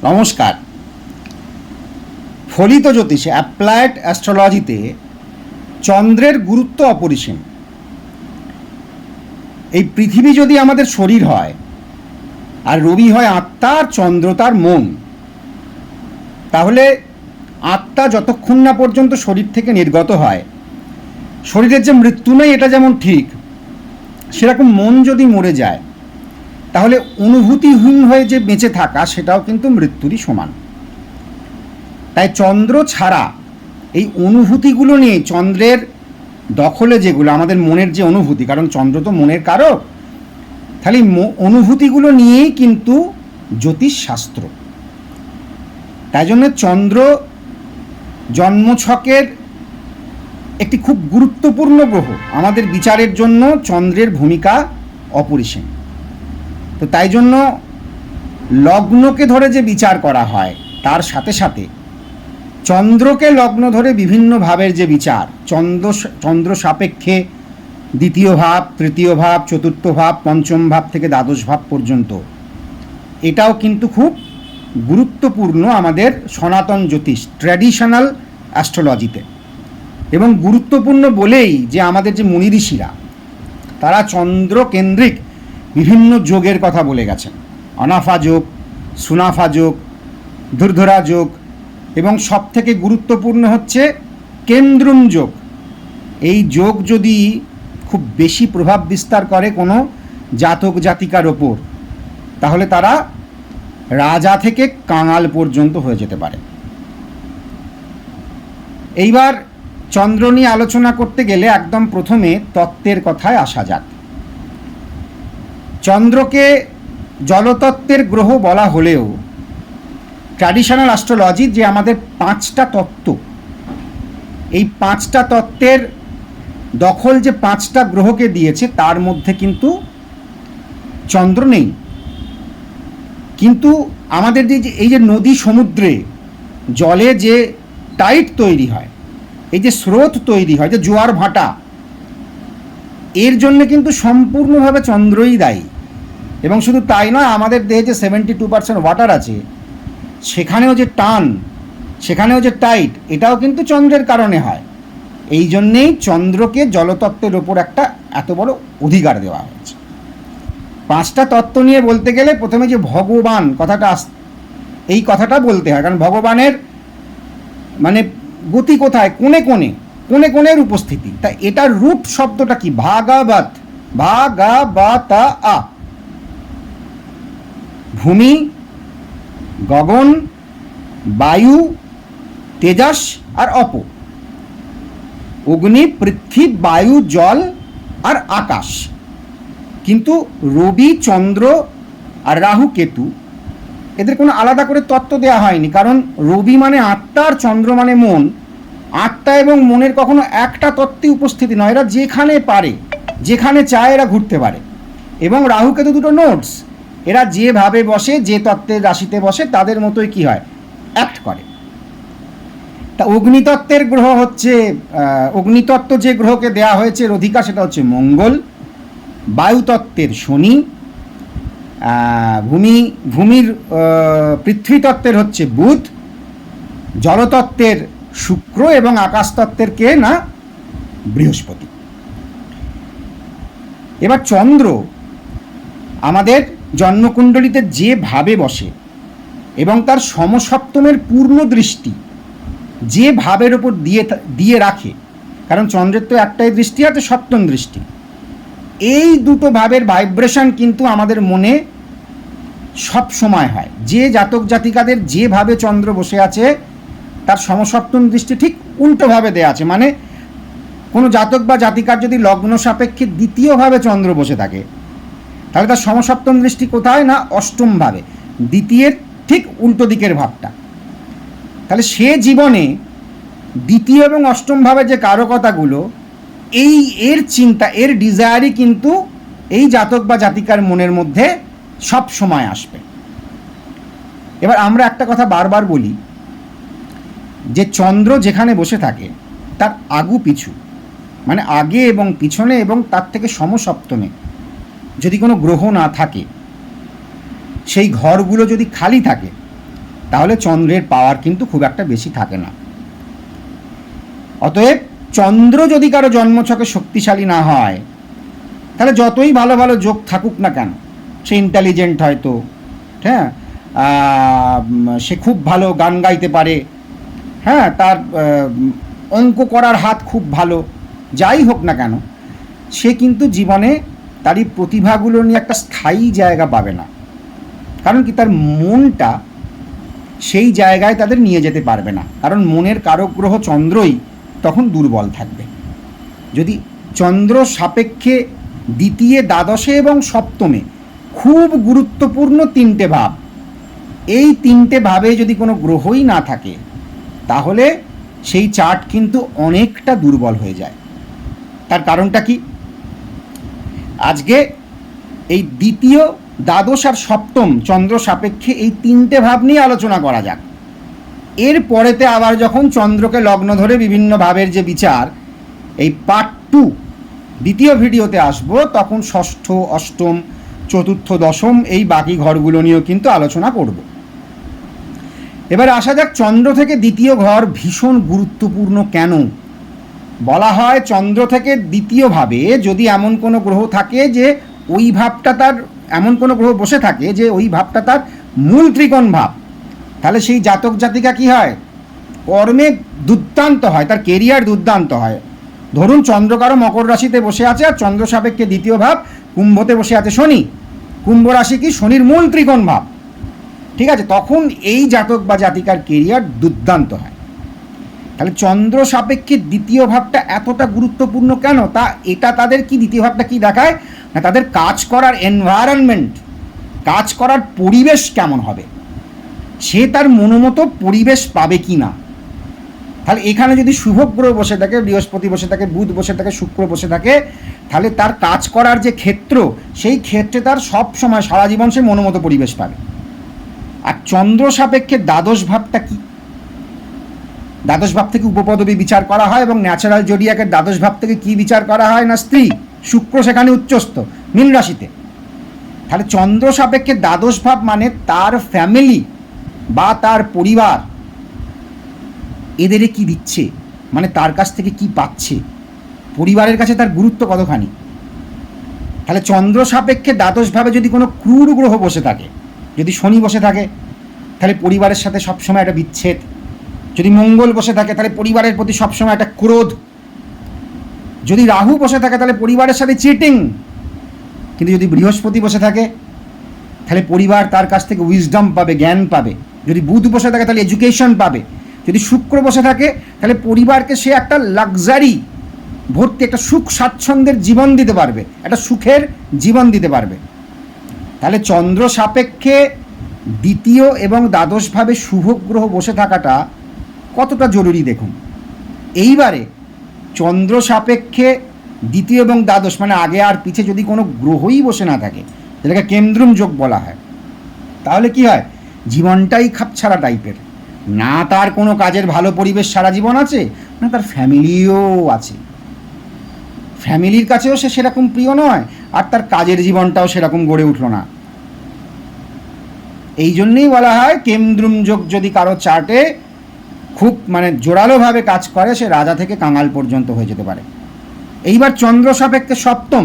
নমস্কার। ফলিত জ্যোতিষে অ্যাপ্লায়েড অ্যাস্ট্রোলজিতে চন্দ্রের গুরুত্ব অপরিসীম। এই পৃথিবী যদি আমাদের শরীর হয়, আর রবি হয় আত্মা, আর চন্দ্র তার মন, তাহলে আত্মা যতক্ষণ না পর্যন্ত শরীর থেকে নির্গত হয়, শরীরের যে মৃত্যু নেই এটা যেমন ঠিক, সেরকম মন যদি মরে যায় তাহলে অনুভূতিহীন হয়ে যে বেঁচে থাকা সেটাও কিন্তু মৃত্যুরই সমান। তাই চন্দ্র ছাড়া এই অনুভূতিগুলো নিয়ে, চন্দ্রের দখলে যেগুলো আমাদের মনের যে অনুভূতি, কারণ চন্দ্র তো মনের কারক, তাহলে অনুভূতিগুলো নিয়েই কিন্তু জ্যোতিষশাস্ত্র। তাই জন্য চন্দ্র জন্মছকের একটি খুব গুরুত্বপূর্ণ গ্রহ। আমাদের বিচারের জন্য চন্দ্রের ভূমিকা অপরিসীম। তো তাই জন্য লগ্নকে ধরে যে বিচার করা হয়, তার সাথে সাথে চন্দ্রকে লগ্ন ধরে বিভিন্ন ভাবের যে বিচার, চন্দ্র সাপেক্ষে দ্বিতীয় ভাব, তৃতীয় ভাব, চতুর্থ ভাব, পঞ্চম ভাব থেকে দ্বাদশ ভাব পর্যন্ত, এটাও কিন্তু খুব গুরুত্বপূর্ণ আমাদের সনাতন জ্যোতিষ, ট্র্যাডিশনাল অ্যাস্ট্রোলজিতে। এবং গুরুত্বপূর্ণ বলেই যে আমাদের যে মুনি ঋষিরা, তারা চন্দ্র কেন্দ্রিক বিভিন্ন যোগের কথা বলে গেছেন। অনাফা যোগ, সুনাফা যোগ, ধুরধরা যোগ, এবং সব থেকে গুরুত্বপূর্ণ হচ্ছে কেন্দ্রুম যোগ। এই যোগ যদি খুব বেশি প্রভাব বিস্তার করে কোনো জাতক জাতিকার ওপর, তাহলে তারা রাজা থেকে কাঙাল পর্যন্ত হয়ে যেতে পারে। এইবার চন্দ্র নিয়ে আলোচনা করতে গেলে একদম প্রথমে তত্ত্বের কথায় আসা যাক। চন্দ্রকে জলতত্ত্বের গ্রহ বলা হলেও ট্র্যাডিশনাল অ্যাস্ট্রোলজি যে আমাদের 5টা তত্ত্ব, এই 5টা তত্ত্বের দখল যে 5টা গ্রহকে দিয়েছে, তার মধ্যে কিন্তু চন্দ্র নেই। কিন্তু আমাদের যে এই যে নদী সমুদ্রে জলে যে টাইড তৈরি হয়, এই যে স্রোত তৈরি হয়, যে জোয়ার ভাটা, এর জন্য কিন্তু সম্পূর্ণভাবে চন্দ্রই দায়ী। এবং শুধু তাই নয়, আমাদের দেহে যে 72% ওয়াটার আছে, সেখানেও যে টান, সেখানেও যে টাইট, এটাও কিন্তু চন্দ্রের কারণে হয়। এই জন্যেই চন্দ্রকে জলতত্ত্বের ওপর একটা এত বড় অধিকার দেওয়া হয়েছে। 5টা তত্ত্ব নিয়ে বলতে গেলে প্রথমে যে ভগবান কথাটা, এই কথাটা বলতে হয়, কারণ ভগবানের মানে গতি কোথায়, কোণে কোণে কোণে কোণের উপস্থিতি। তা এটার রুট শব্দটা কি? ভাগাবত, ভাগাবতা আ। ভূমি, গগন, বায়ু, তেজস আর অপ, অগ্নি, পৃথ্বী, বায়ু, জল আর আকাশ। কিন্তু রবি, চন্দ্র আর রাহু, কেতু, এদের কোনো আলাদা করে তত্ত্ব দেওয়া হয়নি। কারণ রবি মানে আত্মা আর চন্দ্র মানে মন। আত্মা এবং মনের কখনো একটা তত্ত্বে উপস্থিতি নয়, এরা যেখানে পারে, যেখানে চায় এরা ঘুরতে পারে। এবং রাহু কেতু দুটো নোটস, এরা যেভাবে বসে, যে তত্ত্বের রাশিতে বসে, তাদের মতোই কি হয়, অ্যাক্ট করে। তা অগ্নিতত্ত্বের গ্রহ হচ্ছে, অগ্নিতত্ত্ব যে গ্রহকে দেয়া হয়েছে অধিকার, সেটা হচ্ছে মঙ্গল। বায়ুতত্ত্বের শনি, ভূমির পৃথ্বীতত্ত্বের হচ্ছে বুধ, জলতত্ত্বের শুক্র, এবং আকাশতত্ত্বের কে না, বৃহস্পতি। এবার চন্দ্র আমাদের জন্মকুণ্ডলিতে যেভাবে বসে এবং তার সমসপ্তমের পূর্ণ দৃষ্টি যে ভাবের ওপর দিয়ে রাখে, কারণ চন্দ্রের তো একটাই দৃষ্টি আছে, সপ্তম দৃষ্টি। এই দুটো ভাবের ভাইব্রেশন কিন্তু আমাদের মনে সব সময় হয়। যে জাতক জাতিকাদের যেভাবে চন্দ্র বসে আছে, তার সমসপ্তম দৃষ্টি ঠিক উল্টোভাবে দেয়া আছে। মানে কোনো জাতক বা জাতিকার যদি লগ্ন সাপেক্ষে দ্বিতীয়ভাবে চন্দ্র বসে থাকে, তাহলে তার সমসপ্তম দৃষ্টি কোথায় না, অষ্টম ভাবে, দ্বিতীয়ের ঠিক উল্টো দিকের ভাবটা। তাহলে সে জীবনে দ্বিতীয় এবং অষ্টম ভাবে যে কারকতাগুলো, এর চিন্তা, এর ডিজায়ারই কিন্তু এই জাতক বা জাতিকার মনের মধ্যে সব সময় আসবে। এবার আমরা একটা কথা বারবার বলি, যে চন্দ্র যেখানে বসে থাকে তার আগু পিছু, মানে আগে এবং পিছনে এবং তার থেকে সমসপ্তমে যদি কোনো গ্রহ না থাকে, সেই ঘরগুলো যদি খালি থাকে, তাহলে চন্দ্রের পাওয়ার কিন্তু খুব একটা বেশি থাকে না। অতএব চন্দ্র যদি কারো জন্মছকে শক্তিশালী না হয়, তাহলে যতই ভালো ভালো যোগ থাকুক না কেন, সে ইন্টেলিজেন্ট হয়তো, হ্যাঁ, সে খুব ভালো গান গাইতে পারে, হ্যাঁ, তার অঙ্ক করার হাত খুব ভালো, যাই হোক না কেন, সে কিন্তু জীবনে তার এই প্রতিভাগুলো নিয়ে একটা স্থায়ী জায়গা পাবে না। কারণ কি, তার মনটা সেই জায়গায় তাদের নিয়ে যেতে পারবে না। কারণ মনের কারক গ্রহ চন্দ্রই তখন দুর্বল থাকবে। যদি চন্দ্র সাপেক্ষে দ্বিতীয়, দ্বাদশে এবং সপ্তমে খুব গুরুত্বপূর্ণ তিনটে ভাব, এই তিনটে ভাবে যদি কোনো গ্রহই না থাকে, তাহলে সেই চার্ট কিন্তু অনেকটা দুর্বল হয়ে যায়। তার কারণটা কি? আজকে এই দ্বিতীয়, দ্বাদশ আর সপ্তম চন্দ্র সাপেক্ষে এই তিনটে ভাব নিয়ে আলোচনা করা যাক। এর পরেতে আবার যখন চন্দ্রকে লগ্ন ধরে বিভিন্ন ভাবের যে বিচার, এই পার্ট 2 দ্বিতীয় ভিডিওতে আসবো, তখন ষষ্ঠ, অষ্টম, চতুর্থ, দশম এই বাকি ঘরগুলো নিয়েও কিন্তু আলোচনা করব। এবার আসা যাক চন্দ্র থেকে দ্বিতীয় ঘর ভীষণ গুরুত্বপূর্ণ কেন। বলা হয় চন্দ্র থেকে দ্বিতীয় ভাবে যদি এমন কোনো গ্রহ থাকে যে ওই ভাবটা তার, এমন কোনো গ্রহ বসে থাকে যে ওই ভাবটা তার মূল ত্রিকোণ ভাব, তাহলে সেই জাতক জাতিকা কি হয়, কর্মে দুর্দান্ত হয়, তার কেরিয়ার দুর্দান্ত হয়। ধরুন চন্দ্র কারো মকর রাশিতে বসে আছে, আর চন্দ্র সাপেক্ষে দ্বিতীয় ভাব কুম্ভতে বসে আছে শনি। কুম্ভ রাশি কি শনির মূল ত্রিকোণ ভাব, ঠিক আছে? তখন এই জাতক বা জাতিকার কেরিয়ার দুর্দান্ত হয়। তাহলে চন্দ্র সাপেক্ষে দ্বিতীয় ভাবটা এতটা গুরুত্বপূর্ণ কেন? তা এটা তাদের কি, দ্বিতীয় ভাবটা কি দেখায় না, তাদের কাজ করার এনভায়রনমেন্ট, কাজ করার পরিবেশ কেমন হবে, সে তার মনোমতো পরিবেশ পাবে কি না। তাহলে এখানে যদি শুভ গ্রহ বসে থাকে, বৃহস্পতি বসে থাকে, বুধ বসে থাকে, শুক্র বসে থাকে, তাহলে তার কাজ করার যে ক্ষেত্র, সেই ক্ষেত্রে তার সব সময় সারা জীবন সে মনোমতো পরিবেশ পাবে। আর চন্দ্র সাপেক্ষে দ্বাদশ ভাবটা কি? দ্বাদশ ভাব থেকে উপপদবী বিচার করা হয়, এবং ন্যাচারাল জোডিয়াকের দ্বাদশ ভাব থেকে কি বিচার করা হয় না, স্ত্রী। শুক্র সেখানে উচ্চস্থ মীন রাশিতে। তাহলে চন্দ্র সাপেক্ষে দ্বাদশ ভাব মানে তার ফ্যামিলি বা তার পরিবার এদের কি দিচ্ছে, মানে তার কাছ থেকে কি পাচ্ছে, পরিবারের কাছে তার গুরুত্ব কতখানি। তাহলে চন্দ্র সাপেক্ষে দ্বাদশভাবে যদি কোনো ক্রূর গ্রহ বসে থাকে, যদি শনি বসে থাকে, তাহলে পরিবারের সাথে সবসময় একটা বিচ্ছেদ। যদি মঙ্গল বসে থাকে, তাহলে পরিবারের প্রতি সবসময় একটা ক্রোধ। যদি রাহু বসে থাকে, তাহলে পরিবারের সাথে চিটিং। কিন্তু যদি বৃহস্পতি বসে থাকে, তাহলে পরিবার তার কাছ থেকে উইজডম পাবে, জ্ঞান পাবে। যদি বুধ বসে থাকে, তাহলে এডুকেশন পাবে। যদি শুক্র বসে থাকে, তাহলে পরিবারকে সে একটা লাক্সারি ভর্তি, একটা সুখ স্বাচ্ছন্দ্যের জীবন দিতে পারবে, একটা সুখের জীবন দিতে পারবে। তাহলে চন্দ্র সাপেক্ষে দ্বিতীয় এবং দ্বাদশভাবে শুভ গ্রহ বসে থাকাটা কতটা জরুরি দেখুন। এইবারে চন্দ্র সাপেক্ষে দ্বিতীয় এবং দ্বাদশ মানে আগে আর পিছে যদি কোনো গ্রহই বসে না থাকে, যেটাকে কেন্দ্রুম যোগ বলা হয়, তাহলে কি হয়, জীবনটাই খাপছাড়া টাইপের। না তার কোনো কাজের ভালো পরিবেশ সারা জীবন আছে, না তার ফ্যামিলিও আছে, ফ্যামিলির কাছেও সে সেরকম প্রিয় নয়, আর তার কাজের জীবনটাও সেরকম গড়ে উঠল না। এই জন্যেই বলা হয় কেন্দ্রুম যোগ যদি কারো চার্টে খুব মানে জোরালোভাবে কাজ করে, সে রাজা থেকে কাঙাল পর্যন্ত হয়ে যেতে পারে। এইবার চন্দ্র সাপেক্ষে সপ্তম।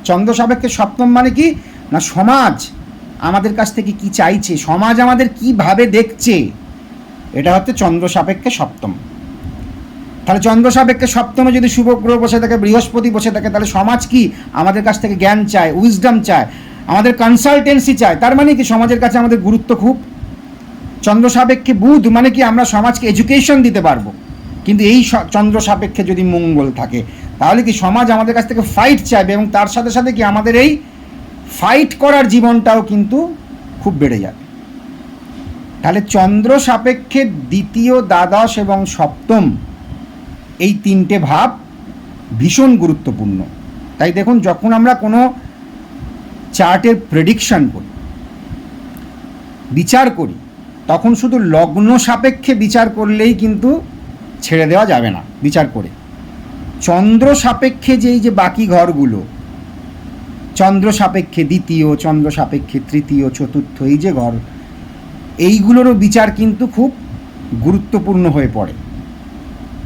চন্দ্র সাপেক্ষে সপ্তম মানে কি না, সমাজ আমাদের কাছ থেকে কি চাইছে, সমাজ আমাদের কিভাবে দেখছে, এটা হচ্ছে চন্দ্র সাপেক্ষে সপ্তম। তাহলে চন্দ্র সাপেক্ষে সপ্তমে যদি শুভ গ্রহ বসে থাকে, বৃহস্পতি বসে থাকে, তাহলে সমাজ কি আমাদের কাছ থেকে জ্ঞান চায়, উইজডম চায়, আমাদের কনসালটেন্সি চায়। তার মানে কি সমাজের কাছে আমাদের গুরুত্ব খুব। চন্দ্র সাপেক্ষে বুধ মানে কি আমরা সমাজকে এডুকেশন দিতে পারবো। কিন্তু এই চন্দ্র সাপেক্ষে যদি মঙ্গল থাকে, তাহলে কি সমাজ আমাদের কাছ থেকে ফাইট চাইবে, এবং তার সাথে সাথে কি আমাদের এই ফাইট করার জীবনটাও কিন্তু খুব বেড়ে যাবে। তাহলে চন্দ্র সাপেক্ষে দ্বিতীয়, দ্বাদশ এবং সপ্তম এই তিনটে ভাব ভীষণ গুরুত্বপূর্ণ। তাই দেখুন, যখন আমরা কোনো চার্টের প্রেডিকশন করি, বিচার করি, তখন শুধু লগ্ন সাপেক্ষে বিচার করলেই কিন্তু ছেড়ে দেওয়া যাবে না। বিচার করে চন্দ্র সাপেক্ষে যে বাকি ঘরগুলো, চন্দ্র সাপেক্ষে দ্বিতীয়, চন্দ্র সাপেক্ষে তৃতীয়, চতুর্থ, এই যে ঘর, এইগুলোরও বিচার কিন্তু খুব গুরুত্বপূর্ণ হয়ে পড়ে।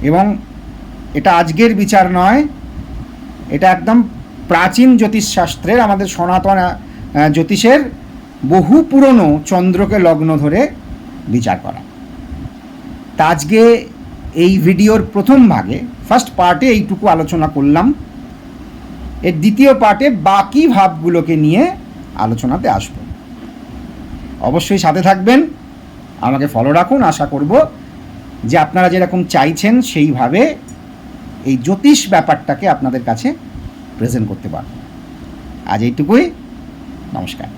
এবং এটা আজকের বিচার নয়, এটা একদম প্রাচীন জ্যোতিষশাস্ত্রের, আমাদের সনাতন জ্যোতিষের বহু পুরনো চন্দ্রকে লগ্ন ধরে বিচার করা। তা আজকে এই ভিডিওর প্রথম ভাগে, ফার্স্ট পার্টে এইটুকু আলোচনা করলাম। এর দ্বিতীয় পার্টে বাকি ভাবগুলোকে নিয়ে আলোচনাতে আসব। অবশ্যই সাথে থাকবেন, আমাকে ফলো রাখুন। আশা করব যে আপনারা যেরকম চাইছেন সেইভাবে এই জ্যোতিষ ব্যাপারটাকে আপনাদের কাছে প্রেজেন্ট করতে পারব। আজ এইটুকুই, নমস্কার।